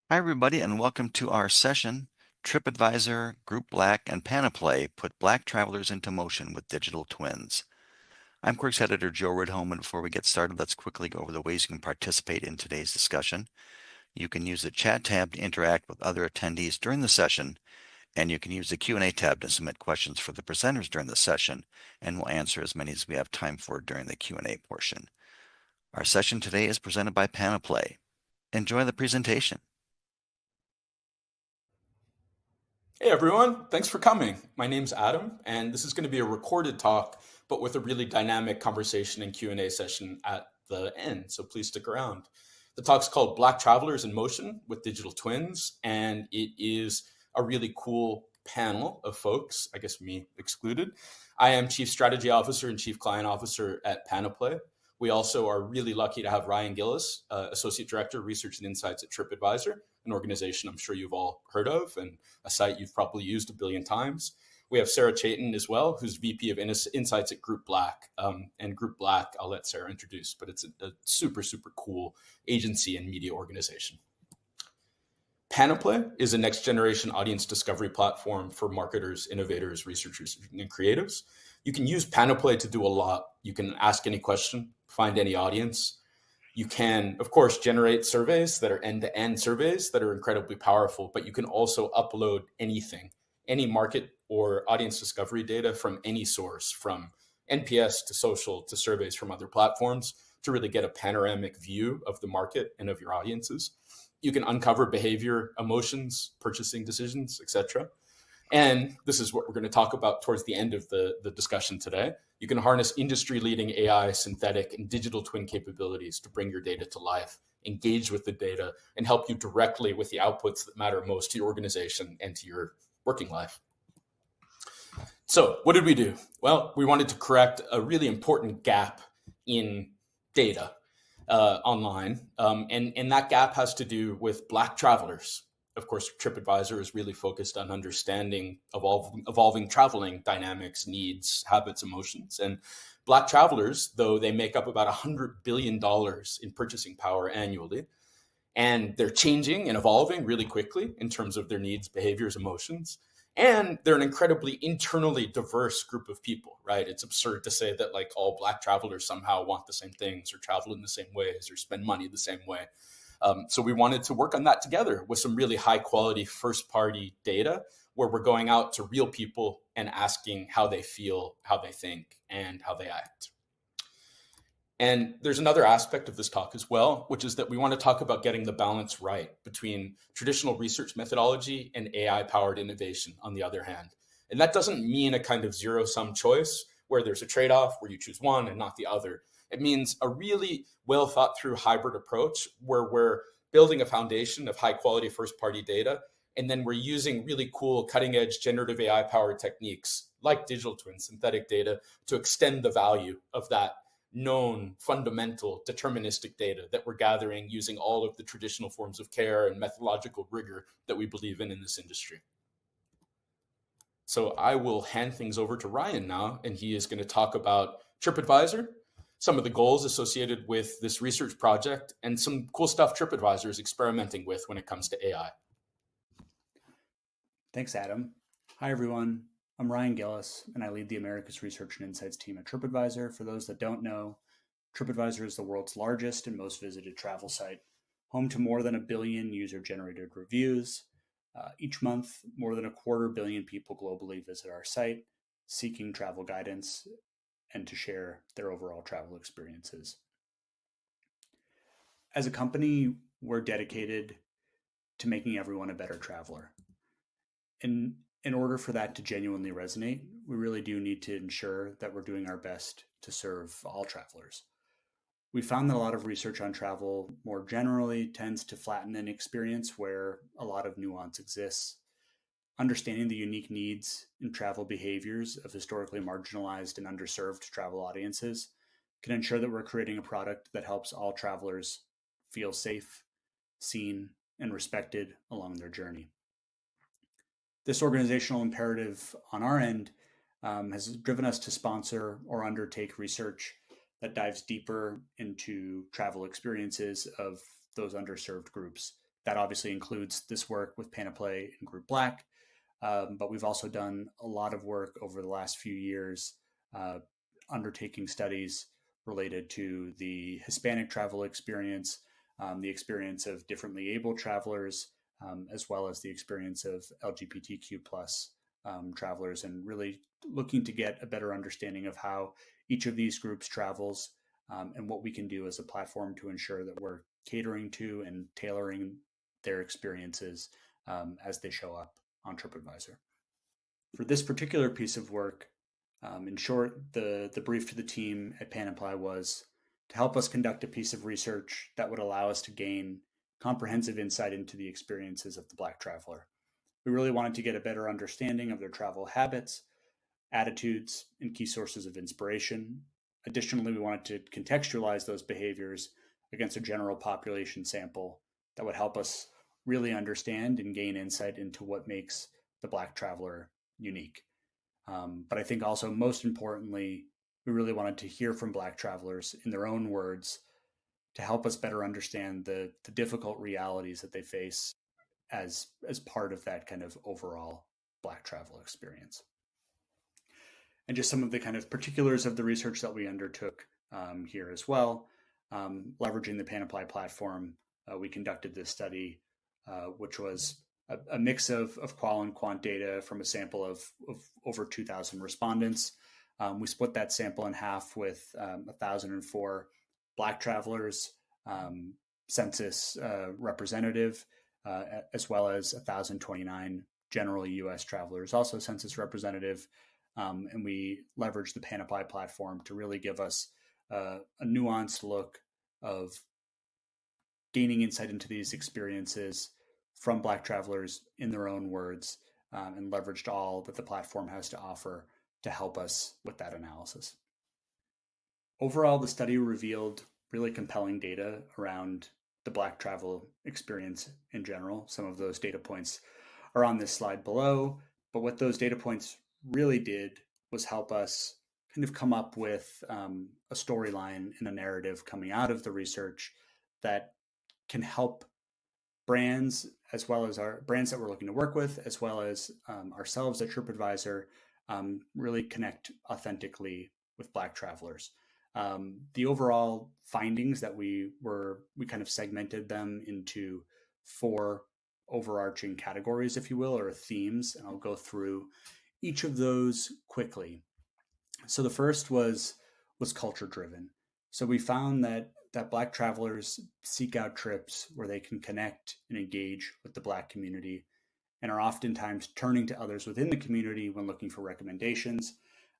Hi, everybody, and welcome to our session. Tripadvisor, Group Black, and Panoplai put Black travelers into motion with digital twins. I'm Quirk's editor, Joe Ridholm, and before we get started, let's quickly go over the ways you can participate in today's discussion. You can use the chat tab to interact with other attendees during the session, and you can use the Q&A tab to submit questions for the presenters during the session, and we'll answer as many as we have time for during the Q&A portion. Our session today is presented by Panoplai. Enjoy the presentation. Hey everyone, thanks for coming. My name's Adam, and this is going to be a recorded talk, but with a really dynamic conversation and Q&A session at the end, so please stick around. The talk's called Black Travelers in Motion with Digital Twins, and it is a really cool panel of folks, I guess me excluded. I am Chief Strategy Officer and Chief Client Officer at Panoplai. We also are really lucky to have Ryan Gillis, Associate Director, Research and Insights at Tripadvisor, an organization I'm sure you've all heard of, and a site you've probably used a billion times. We have Sarah Chaten as well, who's VP of Insights at Group Black. And Group Black, I'll let Sarah introduce, but it's a super, super cool agency and media organization. Panoplai is a next generation audience discovery platform for marketers, innovators, researchers, and creatives. You can use Panoplai to do a lot. You can ask any question, find any audience. You can, of course, generate surveys that are end-to-end surveys that are incredibly powerful, but you can also upload anything, any market or audience discovery data from any source, from NPS to social to surveys from other platforms, to really get a panoramic view of the market and of your audiences. You can uncover behavior, emotions, purchasing decisions, etc. And this is what we're going to talk about towards the end of the discussion today. You can harness industry-leading AI, synthetic, and digital twin capabilities to bring your data to life, engage with the data, and help you directly with the outputs that matter most to your organization and to your working life. So what did we do? Well, we wanted to correct a really important gap in data online. And that gap has to do with Black travelers. Of course, TripAdvisor is really focused on understanding evolving traveling dynamics, needs, habits, emotions. And Black travelers, though they make up about $100 billion in purchasing power annually, and they're changing and evolving really quickly in terms of their needs, behaviors, emotions. And they're an incredibly internally diverse group of people, right? It's absurd to say that like all Black travelers somehow want the same things or travel in the same ways or spend money the same way. So we wanted to work on that together with some really high quality first party data where we're going out to real people and asking how they feel, how they think, and how they act. And there's another aspect of this talk as well, which is that we want to talk about getting the balance right between traditional research methodology and AI powered innovation on the other hand. And that doesn't mean a kind of zero sum choice where there's a trade off where you choose one and not the other. It means a really well thought through hybrid approach where we're building a foundation of high quality first party data. And then we're using really cool cutting edge generative AI powered techniques like digital twin synthetic data to extend the value of that known fundamental deterministic data that we're gathering using all of the traditional forms of care and methodological rigor that we believe in this industry. So I will hand things over to Ryan now, and he is going to talk about TripAdvisor, some of the goals associated with this research project, and some cool stuff TripAdvisor is experimenting with when it comes to AI. Thanks, Adam. Hi, everyone. I'm Ryan Gillis, and I lead the Americas Research and Insights team at TripAdvisor. For those that don't know, TripAdvisor is the world's largest and most visited travel site, home to more than a billion user-generated reviews. Each month, more than 250 million people globally visit our site, seeking travel guidance and to share their overall travel experiences. As a company, we're dedicated to making everyone a better traveler. And in order for that to genuinely resonate, we really do need to ensure that we're doing our best to serve all travelers. We found that a lot of research on travel more generally tends to flatten an experience where a lot of nuance exists. Understanding the unique needs and travel behaviors of historically marginalized and underserved travel audiences can ensure that we're creating a product that helps all travelers feel safe, seen, and respected along their journey. This organizational imperative on our end has driven us to sponsor or undertake research that dives deeper into travel experiences of those underserved groups that obviously includes this work with Panoplai and Group Black, but we've also done a lot of work over the last few years undertaking studies related to the Hispanic travel experience, the experience of differently able travelers, as well as the experience of LGBTQ plus travelers, and really looking to get a better understanding of how each of these groups travels, and what we can do as a platform to ensure that we're catering to and tailoring their experiences as they show up on TripAdvisor. For this particular piece of work, in short, the brief to the team at Panoplai was to help us conduct a piece of research that would allow us to gain comprehensive insight into the experiences of the Black traveler. We really wanted to get a better understanding of their travel habits, attitudes, and key sources of inspiration. Additionally, we wanted to contextualize those behaviors against a general population sample that would help us really understand and gain insight into what makes the Black traveler unique. But I think also most importantly, we really wanted to hear from Black travelers in their own words to help us better understand the difficult realities that they face as part of that kind of overall Black travel experience. And just some of the kind of particulars of the research that we undertook here as well. Leveraging the Panoplai platform, we conducted this study, which was a mix of qual and quant data from a sample of over 2,000 respondents. We split that sample in half with 1,004 Black travelers, census representative, as well as 1,029 general U.S. travelers, also census representative. And we leveraged the Panoplai platform to really give us a nuanced look of gaining insight into these experiences from Black travelers in their own words, and leveraged all that the platform has to offer to help us with that analysis. Overall, the study revealed really compelling data around the Black travel experience in general. Some of those data points are on this slide below, but what those data points really did was help us kind of come up with a storyline and a narrative coming out of the research that can help brands, as well as our brands that we're looking to work with, as well as ourselves at TripAdvisor, really connect authentically with Black travelers. The overall findings that we kind of segmented them into 4 overarching categories, if you will, or themes, and I'll go through each of those quickly. So the first was culture driven. So we found that Black travelers seek out trips where they can connect and engage with the Black community, and are oftentimes turning to others within the community when looking for recommendations.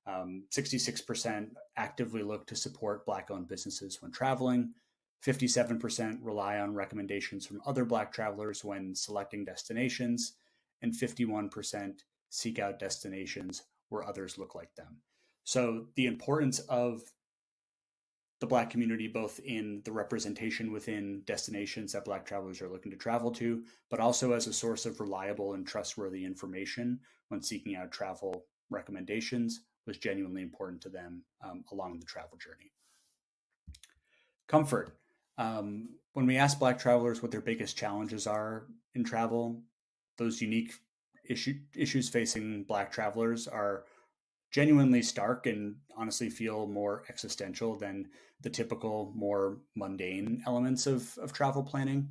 66% actively look to support Black-owned businesses when traveling. 57% rely on recommendations from other Black travelers when selecting destinations, and 51% seek out destinations where others look like them. So the importance of the Black community, both in the representation within destinations that Black travelers are looking to travel to, but also as a source of reliable and trustworthy information when seeking out travel recommendations, was genuinely important to them along the travel journey. Comfort. When we ask Black travelers what their biggest challenges are in travel, those unique issues facing Black travelers are genuinely stark and honestly feel more existential than the typical more mundane elements of travel planning.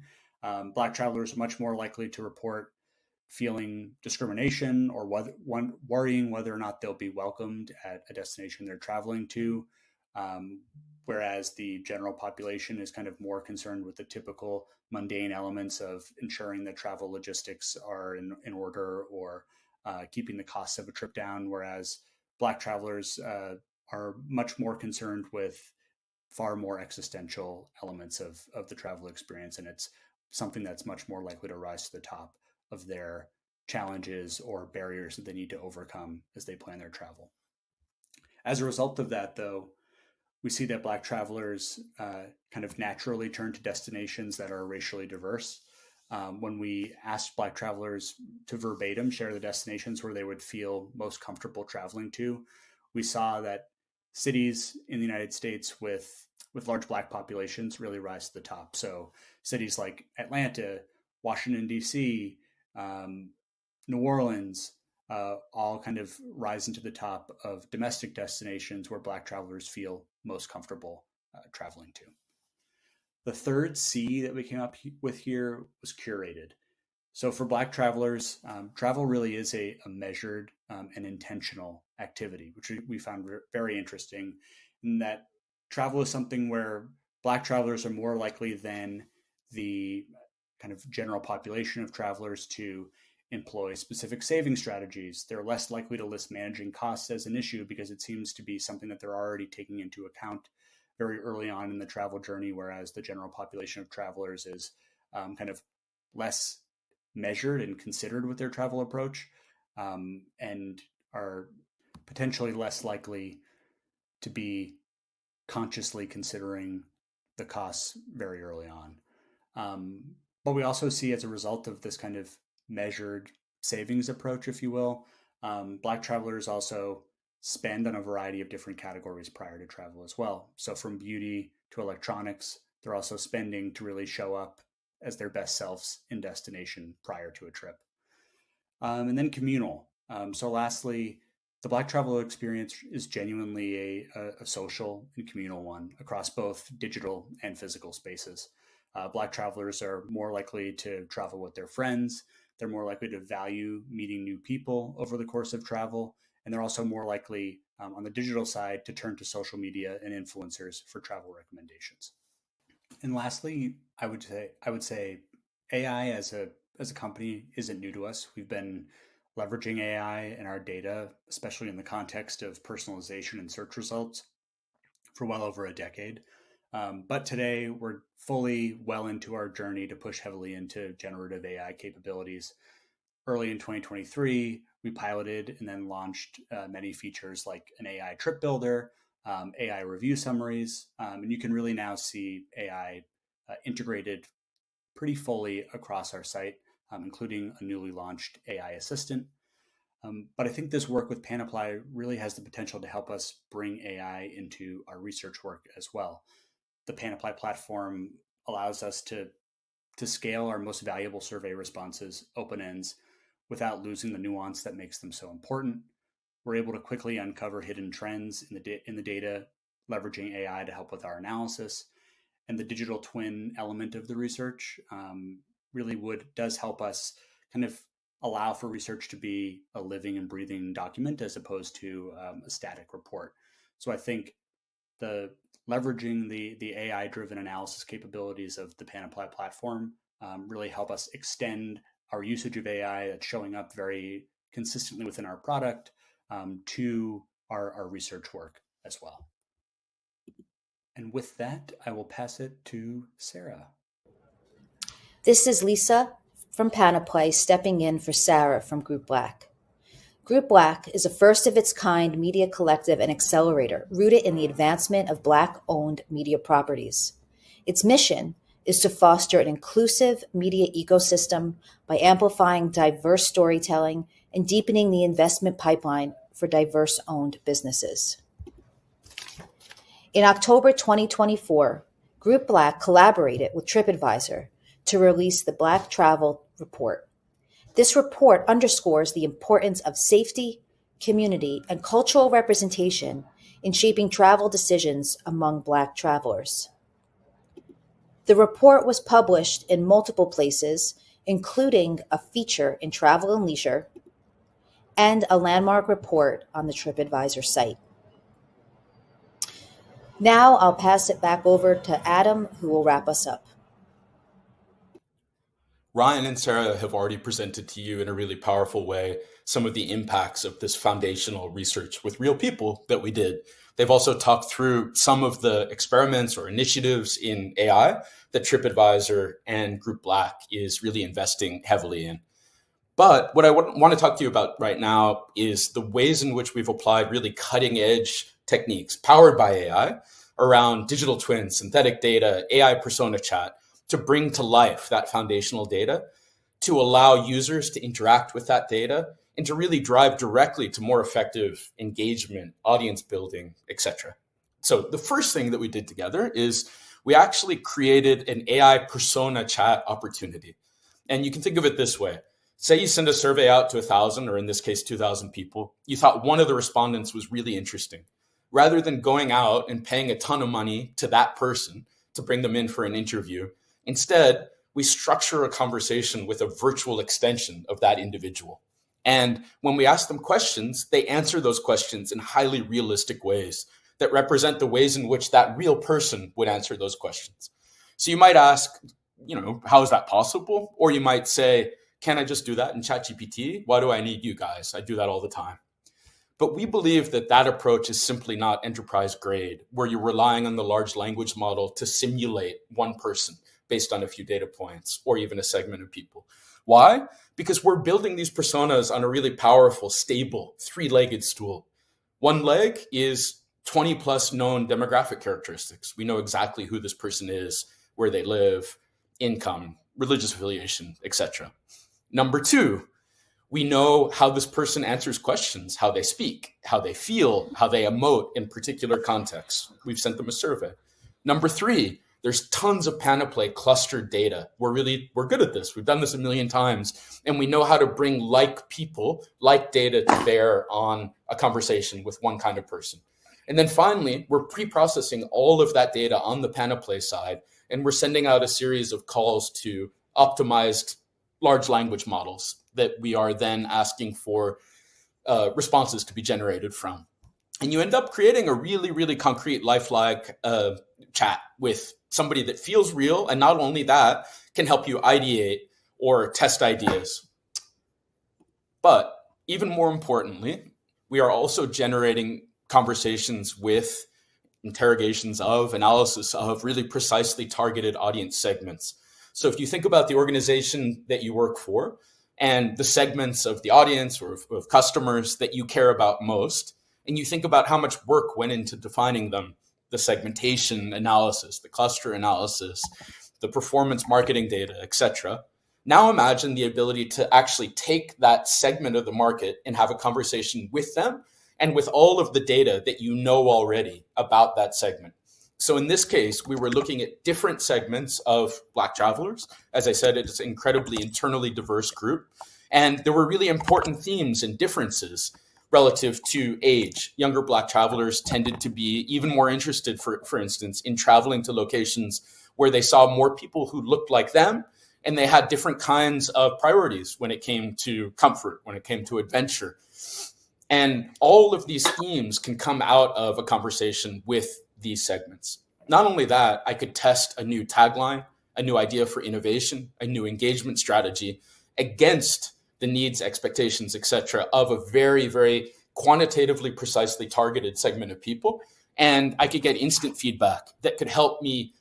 Black travelers are much more likely to report feeling discrimination or worrying whether or not they'll be welcomed at a destination they're traveling to, whereas the general population is kind of more concerned with the typical mundane elements of ensuring that travel logistics are in order, or keeping the costs of a trip down, whereas Black travelers are much more concerned with far more existential elements of the travel experience, and it's something that's much more likely to rise to the top of their challenges or barriers that they need to overcome as they plan their travel. As a result of that, though, we see that Black travelers kind of naturally turn to destinations that are racially diverse. When we asked Black travelers to verbatim share the destinations where they would feel most comfortable traveling to, we saw that cities in the United States with large Black populations really rise to the top. So cities like Atlanta, Washington, D.C., New Orleans, all kind of rise into the top of domestic destinations where Black travelers feel most comfortable traveling to. The third C that we came up with here was curated. So for Black travelers, travel really is a measured and intentional activity, which we found very interesting, in that travel is something where Black travelers are more likely than the kind of general population of travelers to employ specific saving strategies. They're less likely to list managing costs as an issue because it seems to be something that they're already taking into account very early on in the travel journey, whereas the general population of travelers is kind of less measured and considered with their travel approach, and are potentially less likely to be consciously considering the costs very early on. But we also see, as a result of this kind of measured savings approach, if you will, Black travelers also spend on a variety of different categories prior to travel as well. So from beauty to electronics, they're also spending to really show up as their best selves in destination prior to a trip. And then communal. So lastly, the Black travel experience is genuinely a social and communal one across both digital and physical spaces. Black travelers are more likely to travel with their friends. They're more likely to value meeting new people over the course of travel. And they're also more likely on the digital side to turn to social media and influencers for travel recommendations. And lastly, I would say AI as a company isn't new to us. We've been leveraging AI and our data, especially in the context of personalization and search results, for well over a decade. But today we're fully well into our journey to push heavily into generative AI capabilities. Early in 2023, we piloted and then launched many features like an AI trip builder, AI review summaries, and you can really now see AI integrated pretty fully across our site, including a newly launched AI assistant. But I think this work with Panoplai really has the potential to help us bring AI into our research work as well. The Panoplai platform allows us to scale our most valuable survey responses, open ends, without losing the nuance that makes them so important. We're able to quickly uncover hidden trends in the data, leveraging AI to help with our analysis. And the digital twin element of the research really does help us kind of allow for research to be a living and breathing document as opposed to a static report. So I think the leveraging the AI driven analysis capabilities of the Panoplai platform really help us extend our usage of AI that's showing up very consistently within our product to our research work as well. And with that, I will pass it to Sarah. This is Lisa from Panoplai stepping in for Sarah from Group Black. Group Black is a first-of-its-kind media collective and accelerator rooted in the advancement of Black-owned media properties. Its mission is to foster an inclusive media ecosystem by amplifying diverse storytelling and deepening the investment pipeline for diverse-owned businesses. In October 2024, Group Black collaborated with Tripadvisor to release the Black Travel Report. This report underscores the importance of safety, community, and cultural representation in shaping travel decisions among Black travelers. The report was published in multiple places, including a feature in Travel and Leisure and a landmark report on the Tripadvisor site. Now I'll pass it back over to Adam, who will wrap us up. Ryan and Sarah have already presented to you in a really powerful way some of the impacts of this foundational research with real people that we did. They've also talked through some of the experiments or initiatives in AI that Tripadvisor and Group Black is really investing heavily in. But what I want to talk to you about right now is the ways in which we've applied really cutting edge techniques powered by AI around digital twins, synthetic data, AI persona chat, to bring to life that foundational data, to allow users to interact with that data, and to really drive directly to more effective engagement, audience building, etc. So the first thing that we did together is we actually created an AI persona chat opportunity. And you can think of it this way. Say you send a survey out to 1,000, or in this case, 2,000 people. You thought one of the respondents was really interesting. Rather than going out and paying a ton of money to that person to bring them in for an interview, instead, we structure a conversation with a virtual extension of that individual. And when we ask them questions, they answer those questions in highly realistic ways that represent the ways in which that real person would answer those questions. So you might ask, how is that possible? Or you might say, can I just do that in ChatGPT? Why do I need you guys? I do that all the time. But we believe that that approach is simply not enterprise grade, where you're relying on the large language model to simulate one person based on a few data points or even a segment of people. Why? Because we're building these personas on a really powerful, stable, three-legged stool. One leg is 20 plus known demographic characteristics. We know exactly who this person is, where they live, income, religious affiliation, etc. Number two, we know how this person answers questions, how they speak, how they feel, how they emote in particular contexts. We've sent them a survey. Number three, there's tons of Panoplai clustered data. We're good at this. We've done this a million times, and we know how to bring like people, like data to bear on a conversation with one kind of person. And then finally, we're pre-processing all of that data on the Panoplai side, and we're sending out a series of calls to optimized large language models that we are then asking for responses to be generated from. And you end up creating a really, really concrete, lifelike chat with somebody that feels real. And not only that, can help you ideate or test ideas. But even more importantly, we are also generating conversations with interrogations of, analysis of really precisely targeted audience segments. So if you think about the organization that you work for and the segments of the audience or of customers that you care about most, and you think about how much work went into defining them, the segmentation analysis, the cluster analysis, the performance marketing data, etc. Now imagine the ability to actually take that segment of the market and have a conversation with them and with all of the data that you know already about that segment. So in this case, we were looking at different segments of Black travelers. As I said, it's an incredibly internally diverse group. And there were really important themes and differences relative to age. Younger Black travelers tended to be even more interested, for instance, in traveling to locations where they saw more people who looked like them, and they had different kinds of priorities when it came to comfort, when it came to adventure. And all of these themes can come out of a conversation with these segments. Not only that, I could test a new tagline, a new idea for innovation, a new engagement strategy against the needs, expectations, etc., of a very, very quantitatively precisely targeted segment of people. And I could get instant feedback that could help me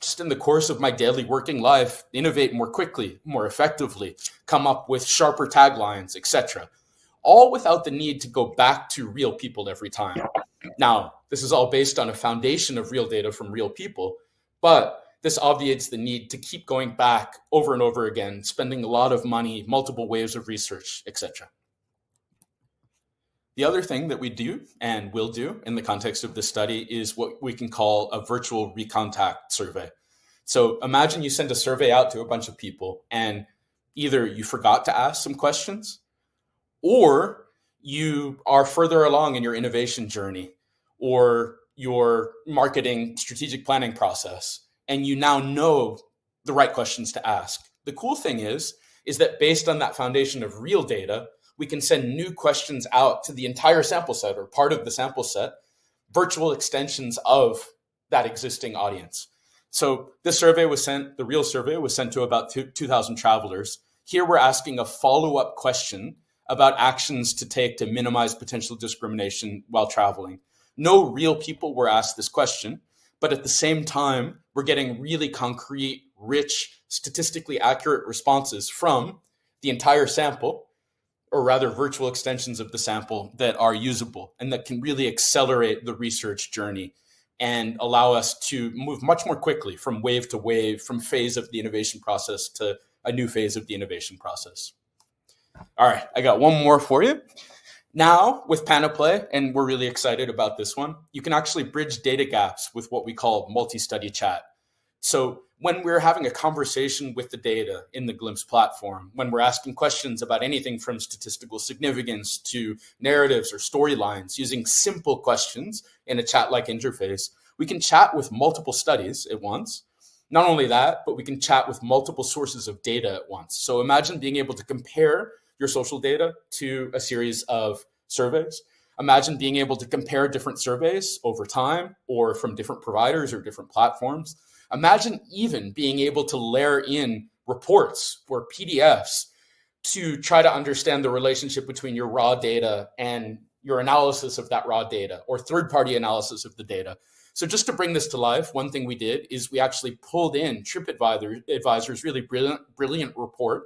just in the course of my daily working life, innovate more quickly, more effectively, come up with sharper taglines, etc., all without the need to go back to real people every time. Now, this is all based on a foundation of real data from real people, but this obviates the need to keep going back over and over again, spending a lot of money, multiple waves of research, etc. The other thing that we do and will do in the context of this study is what we can call a virtual recontact survey. So imagine you send a survey out to a bunch of people and either you forgot to ask some questions or you are further along in your innovation journey or your marketing strategic planning process, and you now know the right questions to ask. The cool thing is that based on that foundation of real data, we can send new questions out to the entire sample set or part of the sample set, virtual extensions of that existing audience. So this survey was sent, the real survey was sent to about 2,000 travelers. Here we're asking a follow-up question about actions to take to minimize potential discrimination while traveling. No real people were asked this question, but at the same time, we're getting really concrete, rich, statistically accurate responses from the entire sample, or rather virtual extensions of the sample that are usable and that can really accelerate the research journey and allow us to move much more quickly from wave to wave, from phase of the innovation process to a new phase of the innovation process. All right, I got one more for you. Now with Panoplai, and we're really excited about this one, you can actually bridge data gaps with what we call multi-study chat. So when we're having a conversation with the data in the Glimpse platform, when we're asking questions about anything from statistical significance to narratives or storylines using simple questions in a chat-like interface, we can chat with multiple studies at once. Not only that, but we can chat with multiple sources of data at once. So imagine being able to compare your social data to a series of surveys. Imagine being able to compare different surveys over time or from different providers or different platforms. Imagine even being able to layer in reports or PDFs to try to understand the relationship between your raw data and your analysis of that raw data or third-party analysis of the data. So just to bring this to life, one thing we did is we actually pulled in Tripadvisor's really brilliant report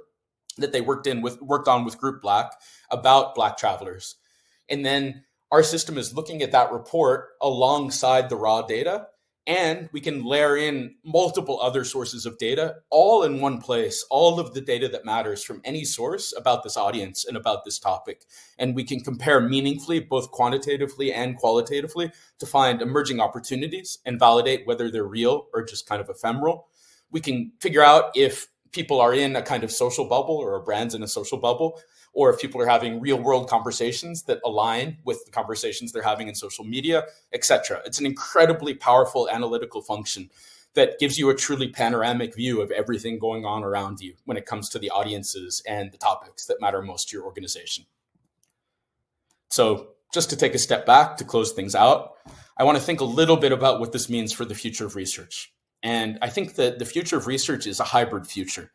that they worked on with Group Black about Black travelers. And then our system is looking at that report alongside the raw data, and we can layer in multiple other sources of data all in one place, all of the data that matters from any source about this audience and about this topic. And we can compare meaningfully, both quantitatively and qualitatively, to find emerging opportunities and validate whether they're real or just kind of ephemeral. We can figure out if people are in a kind of social bubble or a brand's in a social bubble, or if people are having real world conversations that align with the conversations they're having in social media, etc. It's an incredibly powerful analytical function that gives you a truly panoramic view of everything going on around you when it comes to the audiences and the topics that matter most to your organization. So just to take a step back to close things out, I want to think a little bit about what this means for the future of research. And I think that the future of research is a hybrid future.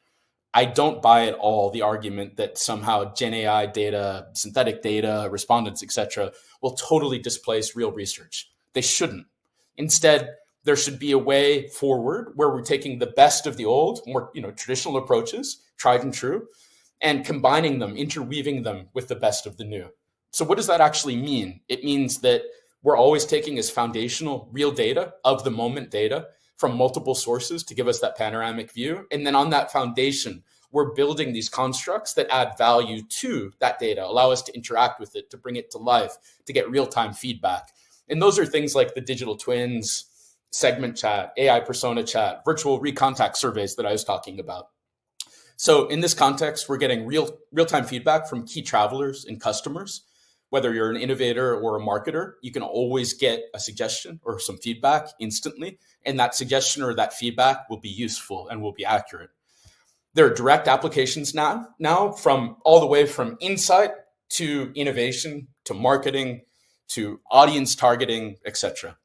I don't buy at all the argument that somehow Gen AI data, synthetic data, respondents, etc., will totally displace real research. They shouldn't. Instead, there should be a way forward where we're taking the best of the old, more traditional approaches, tried and true, and combining them, interweaving them with the best of the new. So what does that actually mean? It means that we're always taking as foundational real data, of the moment data, from multiple sources to give us that panoramic view. And then on that foundation, we're building these constructs that add value to that data, allow us to interact with it, to bring it to life, to get real-time feedback. And those are things like the digital twins, segment chat, AI persona chat, virtual recontact surveys that I was talking about. So in this context, we're getting real-time feedback from key travelers and customers. Whether you're an innovator or a marketer, you can always get a suggestion or some feedback instantly. And that suggestion or that feedback will be useful and will be accurate. There are direct applications now from all the way from insight to innovation, to marketing, to audience targeting, etc.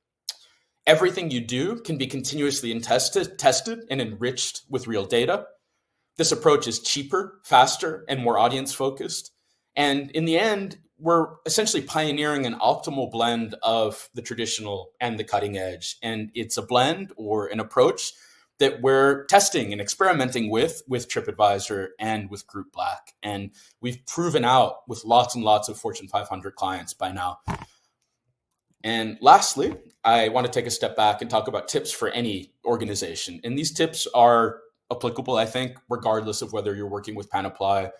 Everything you do can be continuously tested and enriched with real data. This approach is cheaper, faster, and more audience focused. And in the end, we're essentially pioneering an optimal blend of the traditional and the cutting edge. And it's a blend or an approach that we're testing and experimenting with Tripadvisor and with Group Black. And we've proven out with lots and lots of Fortune 500 clients by now. And lastly, I want to take a step back and talk about tips for any organization. And these tips are applicable, I think, regardless of whether you're working with Panoplai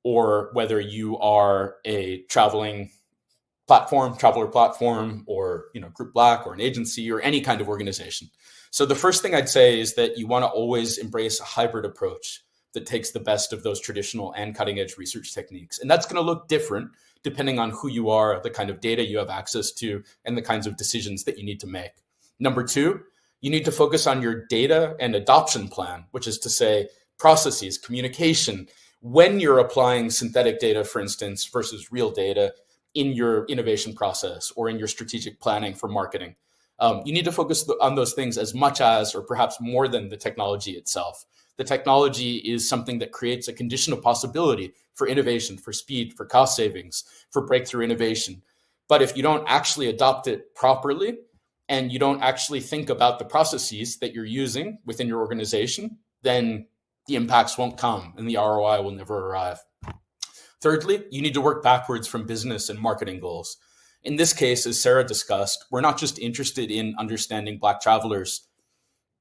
or whether you are a traveler platform, or Group Black or an agency or any kind of organization. So the first thing I'd say is that you want to always embrace a hybrid approach that takes the best of those traditional and cutting edge research techniques. And that's going to look different depending on who you are, the kind of data you have access to, and the kinds of decisions that you need to make. Number two, you need to focus on your data and adoption plan, which is to say processes, communication, when you're applying synthetic data, for instance, versus real data in your innovation process or in your strategic planning for marketing. You need to focus on those things as much as, or perhaps more than, the technology itself. The technology is something that creates a condition of possibility for innovation, for speed, for cost savings, for breakthrough innovation. But if you don't actually adopt it properly, and you don't actually think about the processes that you're using within your organization, then the impacts won't come and the ROI will never arrive. Thirdly, you need to work backwards from business and marketing goals. In this case, as Sarah discussed, we're not just interested in understanding Black travelers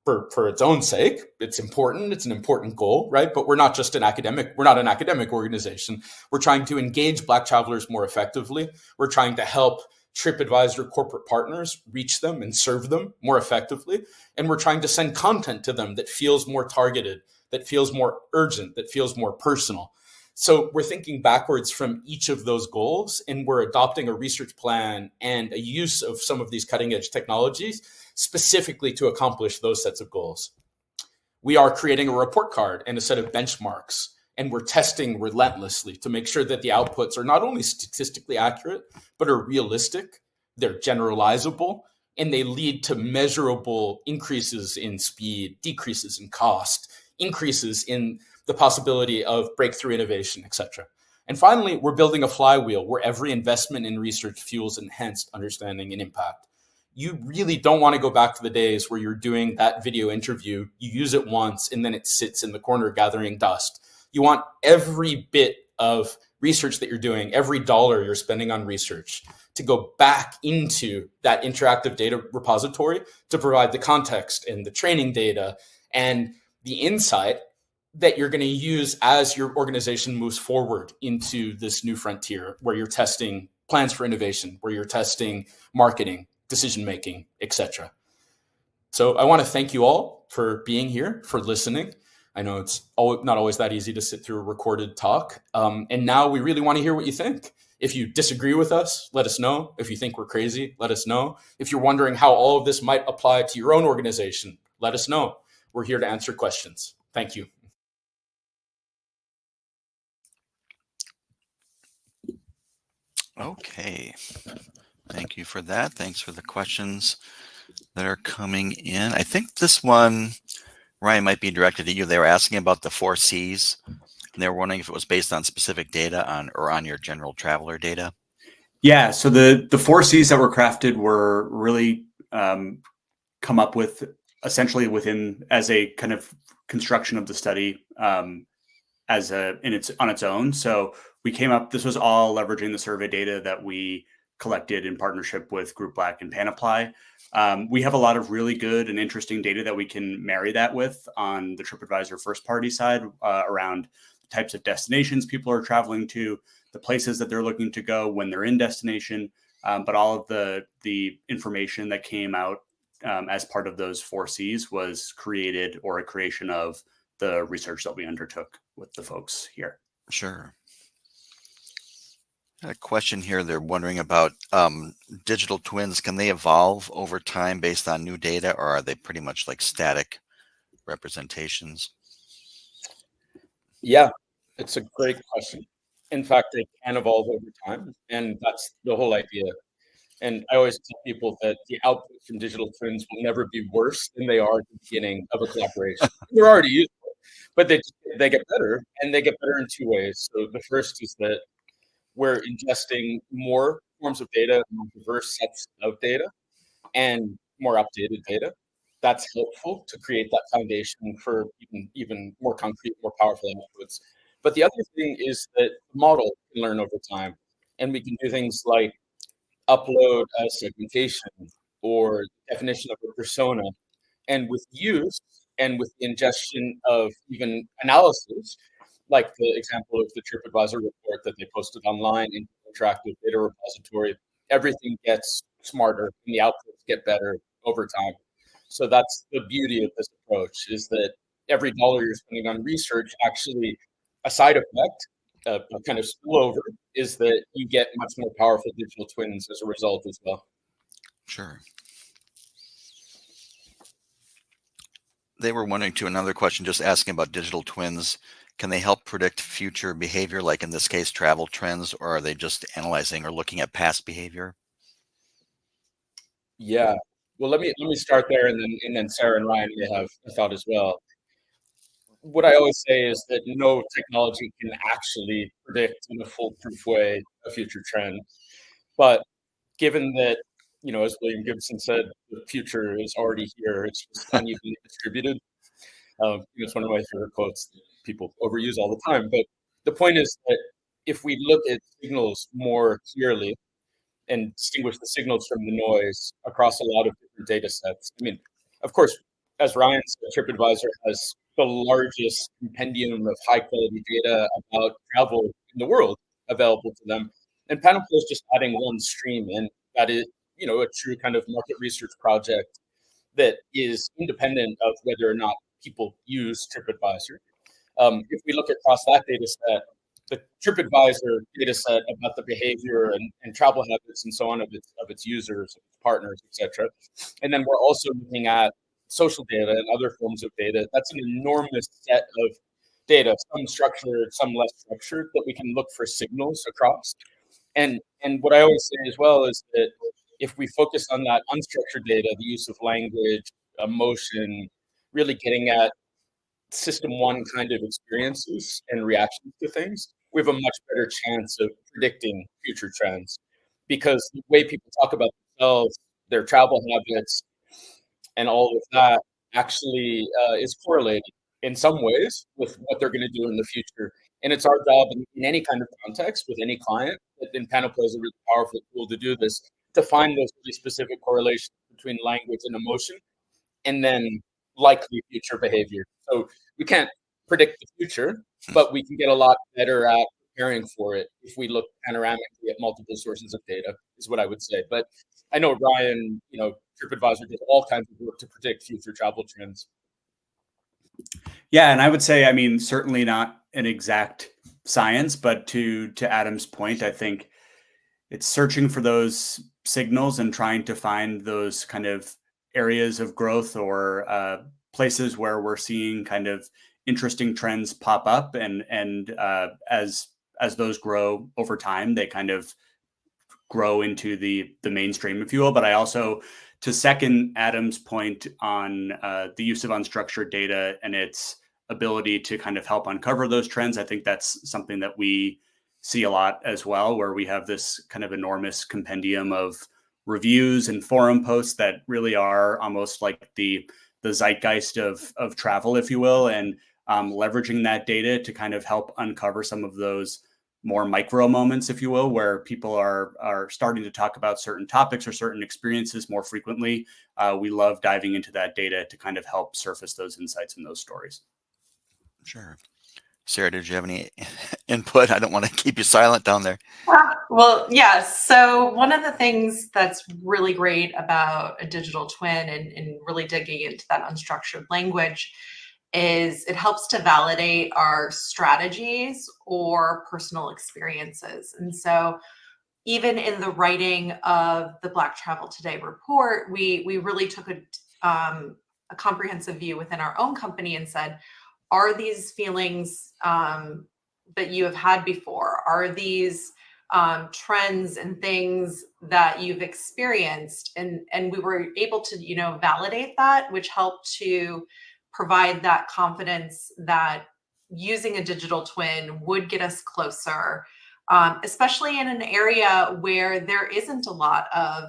for its own sake. It's important. It's an important goal, right? But we're not an academic organization. We're trying to engage Black travelers more effectively. We're trying to help TripAdvisor corporate partners reach them and serve them more effectively. And we're trying to send content to them that feels more targeted, that feels more urgent, that feels more personal. So we're thinking backwards from each of those goals, and we're adopting a research plan and a use of some of these cutting edge technologies specifically to accomplish those sets of goals. We are creating a report card and a set of benchmarks, and we're testing relentlessly to make sure that the outputs are not only statistically accurate, but are realistic, they're generalizable, and they lead to measurable increases in speed, decreases in cost, increases in the possibility of breakthrough innovation, etc. And finally, we're building a flywheel where every investment in research fuels enhanced understanding and impact. You really don't want to go back to the days where you're doing that video interview, you use it once, and then it sits in the corner gathering dust. You want every bit of research that you're doing, every dollar you're spending on research, to go back into that interactive data repository to provide the context and the training data and the insight that you're going to use as your organization moves forward into this new frontier where you're testing plans for innovation, where you're testing marketing, decision-making, etc. So I want to thank you all for being here, for listening. I know it's not always that easy to sit through a recorded talk. And now we really want to hear what you think. If you disagree with us, let us know. If you think we're crazy, let us know. If you're wondering how all of this might apply to your own organization, let us know. We're here to answer questions. Thank you. Okay. Thank you for that. Thanks for the questions that are coming in. I think this one, Ryan, might be directed at you. They were asking about the 4 Cs, and they were wondering if it was based on specific data on your general traveler data. Yeah, so the 4 Cs that were crafted were really come up with essentially as a kind of construction of the study on its own. So we came up, this was all leveraging the survey data that we collected in partnership with Group Black and Panoplai. We have a lot of really good and interesting data that we can marry that with on the TripAdvisor first party side around the types of destinations people are traveling to, the places that they're looking to go when they're in destination, but all of the information that came out as part of those 4 Cs was created or a creation of the research that we undertook with the folks here. Sure. A question here, they're wondering about digital twins. Can they evolve over time based on new data, or are they pretty much like static representations? Yeah, it's a great question. In fact, they can evolve over time, and that's the whole idea. And I always tell people that the output from digital twins will never be worse than they are at the beginning of a collaboration. They're already useful, but they get better, and they get better in 2 ways. So the first is that we're ingesting more forms of data, more diverse sets of data, and more updated data. That's helpful to create that foundation for even more concrete, more powerful outputs. But the other thing is that the model can learn over time, and we can do things like upload a segmentation or definition of a persona. And with use and with the ingestion of even analysis, like the example of the TripAdvisor report that they posted online in the interactive data repository, everything gets smarter and the outputs get better over time. So that's the beauty of this approach, is that every dollar you're spending on research, actually a side effect, a kind of spillover, is that you get much more powerful digital twins as a result as well. Sure. They were wondering too, another question, just asking about digital twins. Can they help predict future behavior, like in this case, travel trends, or are they just analyzing or looking at past behavior? Yeah. Well, let me start there, and then Sarah and Ryan may have a thought as well. What I always say is that no technology can actually predict in a foolproof way a future trend. But given that, as William Gibson said, the future is already here, it's just unevenly distributed. It's one of my favorite quotes that people overuse all the time. But the point is that if we look at signals more clearly and distinguish the signals from the noise across a lot of different data sets, I mean, of course, as Ryan said, TripAdvisor has the largest compendium of high quality data about travel in the world available to them. And Panoplai is just adding one stream, and that is, a true kind of market research project that is independent of whether or not people use TripAdvisor. If we look across that data set, the TripAdvisor data set about the behavior and travel habits and so on of its users, partners, etc. And then we're also looking at social data and other forms of data. That's an enormous set of data, some structured, some less structured, that we can look for signals across. And what I always say as well is that if we focus on that unstructured data, the use of language, emotion, really getting at system one kind of experiences and reactions to things, we have a much better chance of predicting future trends. Because the way people talk about themselves, their travel habits, and all of that actually is correlated in some ways with what they're going to do in the future. And it's our job in any kind of context with any client, and Panoplai is a really powerful tool to do this, to find those really specific correlations between language and emotion, and then likely future behavior. So we can't predict the future, but we can get a lot better at preparing for it if we look panoramically at multiple sources of data, is what I would say. But I know Ryan, TripAdvisor did all kinds of work to predict future travel trends. Yeah, and I would say, I mean, certainly not an exact science, but to Adam's point, I think it's searching for those signals and trying to find those kind of areas of growth or places where we're seeing kind of interesting trends pop up, and as those grow over time, they kind of grow into the mainstream, if you will. But I also, to second Adam's point on the use of unstructured data and its ability to kind of help uncover those trends, I think that's something that we see a lot as well, where we have this kind of enormous compendium of reviews and forum posts that really are almost like the zeitgeist of travel, if you will, and leveraging that data to kind of help uncover some of those more micro moments, if you will, where people are starting to talk about certain topics or certain experiences more frequently. We love diving into that data to kind of help surface those insights and those stories. Sure. Sarah, did you have any input? I don't want to keep you silent down there. Well, yeah. So one of the things that's really great about a digital twin and really digging into that unstructured language is it helps to validate our strategies or personal experiences. And so even in the writing of the Black Travel Today report, we really took a comprehensive view within our own company and said, are these feelings that you have had before? Are these trends and things that you've experienced? And we were able to, validate that, which helped to provide that confidence that using a digital twin would get us closer, especially in an area where there isn't a lot of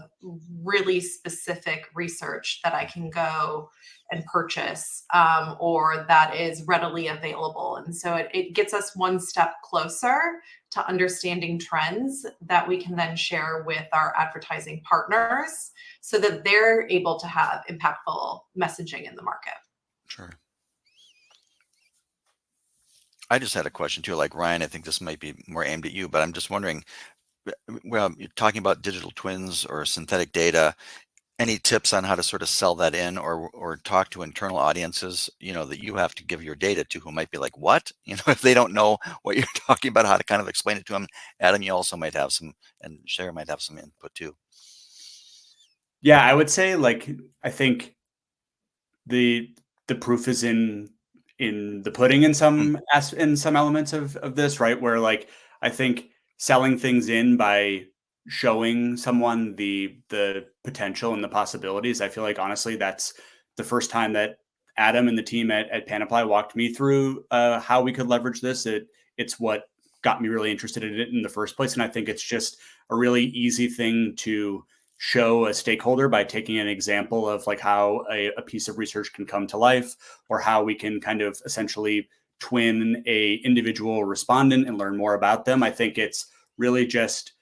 really specific research that I can go and purchase or that is readily available. And so it gets us one step closer to understanding trends that we can then share with our advertising partners so that they're able to have impactful messaging in the market. Sure. I just had a question too, like Ryan, I think this might be more aimed at you, but I'm just wondering, well, you're talking about digital twins or synthetic data. Any tips on how to sort of sell that in or talk to internal audiences, that you have to give your data to, who might be like, what? If they don't know what you're talking about, how to kind of explain it to them. Adam, you also might have some, and Sarah might have some input too. Yeah, I would say, I think the proof is in the pudding in some elements of this, right? Where I think selling things in by showing someone the potential and the possibilities, I feel like honestly that's the first time that Adam and the team at Panoplai walked me through how we could leverage this. It's what got me really interested in it in the first place, and I think it's just a really easy thing to show a stakeholder by taking an example of how a piece of research can come to life, or how we can kind of essentially twin a individual respondent and learn more about them. I think it's really just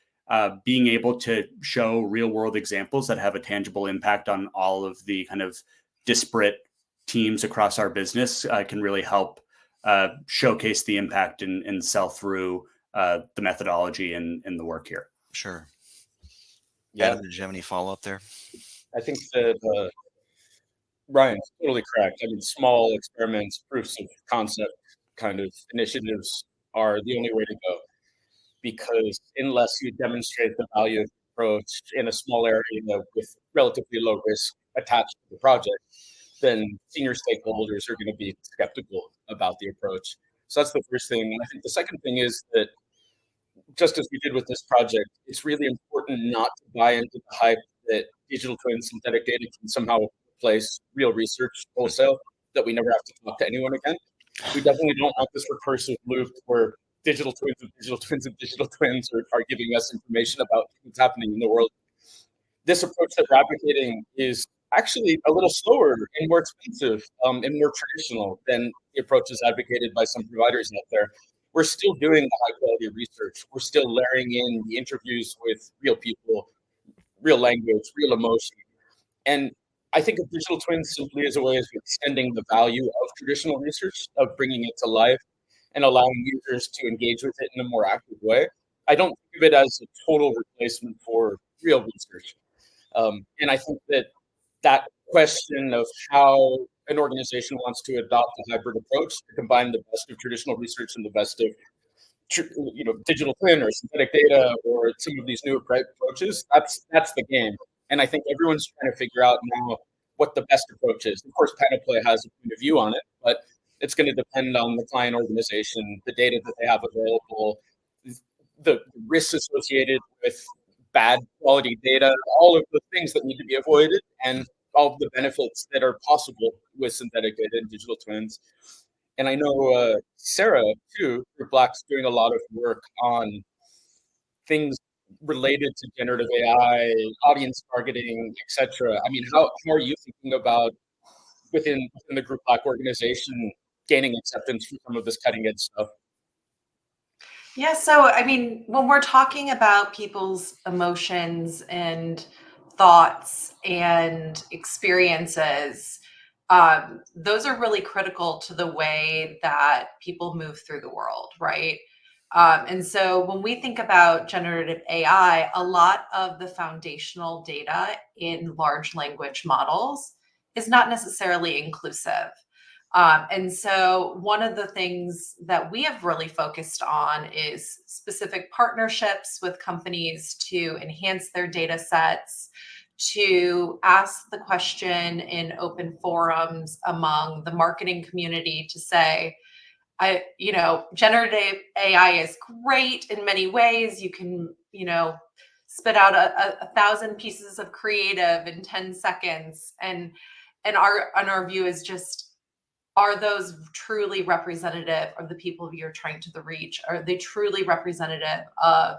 being able to show real world examples that have a tangible impact on all of the kind of disparate teams across our business can really help showcase the impact and sell through the methodology and the work here. Sure. Adam, did you have any follow-up there? I think that Ryan's totally correct. I mean, small experiments, proofs of concept kind of initiatives are the only way to go, because unless you demonstrate the value of the approach in a small area with relatively low risk attached to the project, then senior stakeholders are going to be skeptical about the approach. So that's the first thing. And I think the second thing is that, just as we did with this project, it's really important not to buy into the hype that digital twin synthetic data can somehow replace real research wholesale, that we never have to talk to anyone again. We definitely don't want this recursive loop where digital twins of digital twins of digital twins are giving us information about what's happening in the world. This approach that we're advocating is actually a little slower and more expensive and more traditional than the approaches advocated by some providers out there. We're still doing the high quality research. We're still layering in the interviews with real people, real language, real emotion. And I think of digital twins simply as a way of extending the value of traditional research, of bringing it to life and allowing users to engage with it in a more active way. I don't think of it as a total replacement for real research. And I think that question of how an organization wants to adopt a hybrid approach to combine the best of traditional research and the best of digital twin or synthetic data or some of these new approaches, that's the game. And I think everyone's trying to figure out now what the best approach is. Of course, Panoplai has a point of view on it, but it's going to depend on the client organization, the data that they have available, the risks associated with bad quality data, all of the things that need to be avoided, and all of the benefits that are possible with synthetic data and digital twins. And I know Sarah, too, Group Black's doing a lot of work on things related to generative AI, audience targeting, etc. I mean, how are you thinking about within the Group Black organization gaining acceptance for some of this cutting edge stuff? Yeah, so I mean, when we're talking about people's emotions and thoughts and experiences, those are really critical to the way that people move through the world, right? And so when we think about generative AI, a lot of the foundational data in large language models is not necessarily inclusive. And so one of the things that we have really focused on is specific partnerships with companies to enhance their data sets, to ask the question in open forums among the marketing community to say, generative AI is great in many ways. You can, spit out a thousand pieces of creative in 10 seconds. And our view is just, are those truly representative of the people you're trying to reach? Are they truly representative of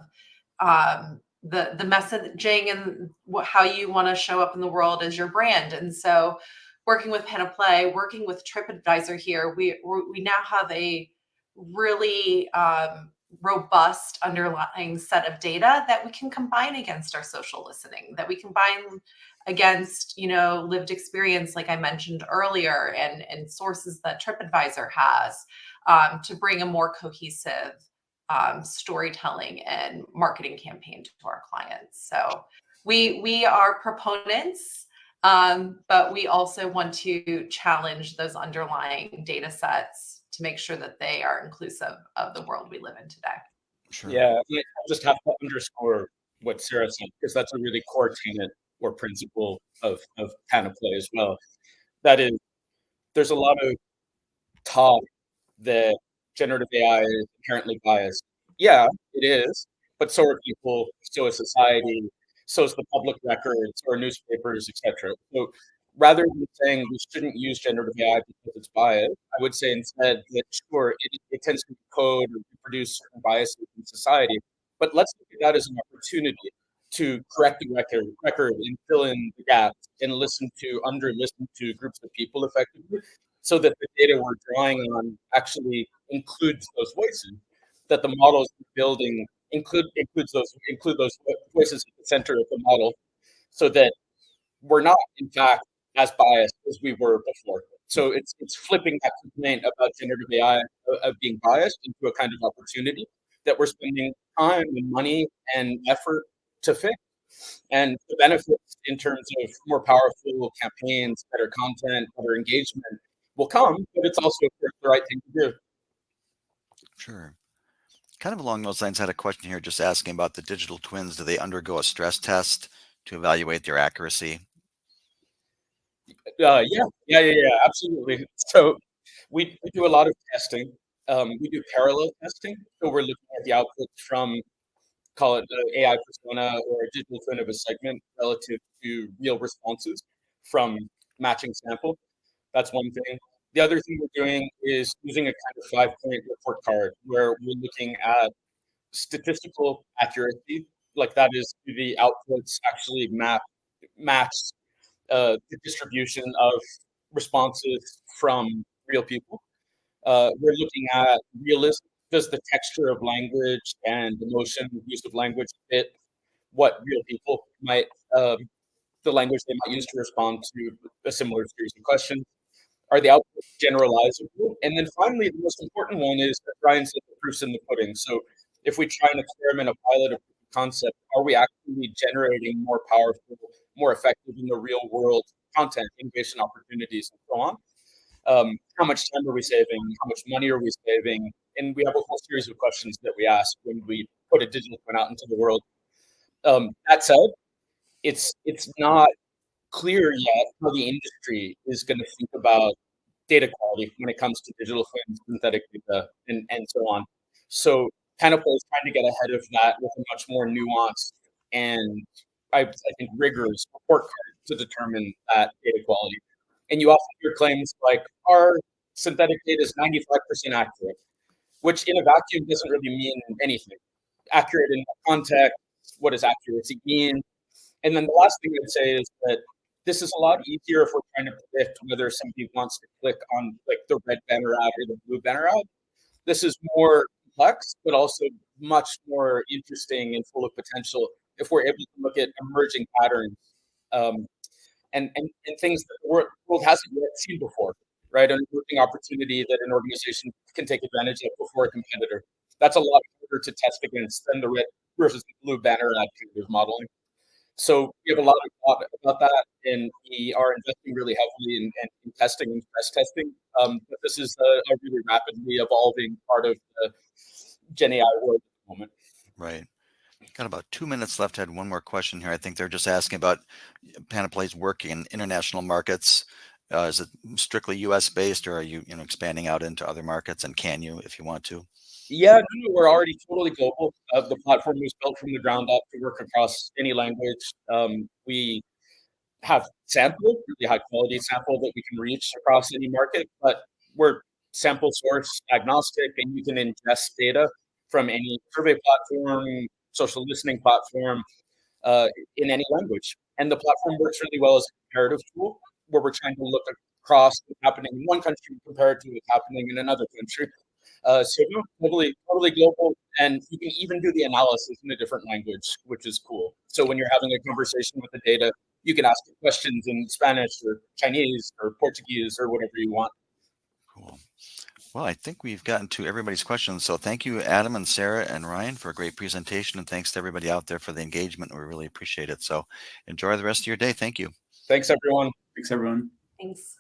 the messaging and how you want to show up in the world as your brand? And so, working with Panoplai, working with Tripadvisor here, we now have a really robust underlying set of data that we can combine against our social listening, that we combine against lived experience, like I mentioned earlier, and sources that Tripadvisor has, to bring a more cohesive storytelling and marketing campaign to our clients. So we are proponents, but we also want to challenge those underlying data sets to make sure that they are inclusive of the world we live in today. Sure. Yeah, I just have to underscore what Sarah said, because that's a really core tenet or principle of Panoplai as well. That is, there's a lot of talk that generative AI is inherently biased. Yeah, it is, but so are people, so is society, so is the public record, so are newspapers, etc. So rather than saying we shouldn't use generative AI because it's biased, I would say instead that sure, it tends to code or reproduce certain biases in society, but let's look at that as an opportunity to correct the record and fill in the gaps and listen to groups of people effectively, so that the data we're drawing on actually includes those voices, that the models we're building include those voices at the center of the model, so that we're not in fact as biased as we were before. So it's flipping that complaint about generative AI of being biased into a kind of opportunity that we're spending time and money and effort to fix, And the benefits in terms of more powerful campaigns, better content, better engagement will come, but it's also, of course, the right thing to do. Sure. Kind of along those lines, I had a question here just asking about the digital twins. Do they undergo a stress test to evaluate their accuracy? Yeah, absolutely. So we do a lot of testing. We do parallel testing. So we're looking at the outputs from, call it the AI persona or a digital twin of a segment relative to real responses from matching sample. That's one thing. The other thing we're doing is using a kind of 5-point report card where we're looking at statistical accuracy, like that is, do the outputs actually match the distribution of responses from real people. We're looking at realism. Does the texture of language and emotion, use of language fit what real people might, the language they might use to respond to a similar series of questions? Are the outputs generalizable? And then finally, the most important one is that Brian said the proof's in the pudding. So if we try and experiment a pilot of concept, are we actually generating more powerful, more effective in the real world content, innovation opportunities, and so on? How much time are we saving? How much money are we saving? And we have a whole series of questions that we ask when we put a digital twin out into the world. That said, it's not clear yet how the industry is going to think about data quality when it comes to digital twins, synthetic data, and so on. So Panoplai is trying to get ahead of that with a much more nuanced and I think rigorous report card to determine that data quality. And you often hear claims like our synthetic data is 95% accurate, which in a vacuum doesn't really mean anything. Accurate in what context, what does accuracy mean? And then the last thing I'd say is that this is a lot easier if we're trying to predict whether somebody wants to click on like the red banner ad or the blue banner ad. This is more complex, but also much more interesting and full of potential if we're able to look at emerging patterns, um, and things that the world hasn't yet seen before, right? An emerging opportunity that an organization can take advantage of before a competitor. That's a lot harder to test against than the red versus the blue banner ad kind of modeling. So we have a lot of thought about that, and we are investing really heavily in testing and stress testing. But this is a really rapidly evolving part of the Gen AI world at the moment. Right. Got about 2 minutes left. I had one more question here. I think they're just asking about Panoplai's work in international markets. Is it strictly U.S. based, or are you expanding out into other markets? And can you, if you want to? Yeah, no, we're already totally global. The platform was built from the ground up to work across any language. We have sample, really high quality sample that we can reach across any market, but we're sample source agnostic, and you can ingest data from any survey platform, social listening platform, uh, in any language. And the platform works really well as a comparative tool where we're trying to look across what's happening in one country compared to what's happening in another country. So no, totally global, and you can even do the analysis in a different language, which is cool. So when you're having a conversation with the data, you can ask questions in Spanish or Chinese or Portuguese or whatever you want. Cool. Well, I think we've gotten to everybody's questions. So thank you, Adam and Sarah and Ryan, for a great presentation. And thanks to everybody out there for the engagement. We really appreciate it. So enjoy the rest of your day. Thank you. Thanks, everyone. Thanks, everyone. Thanks.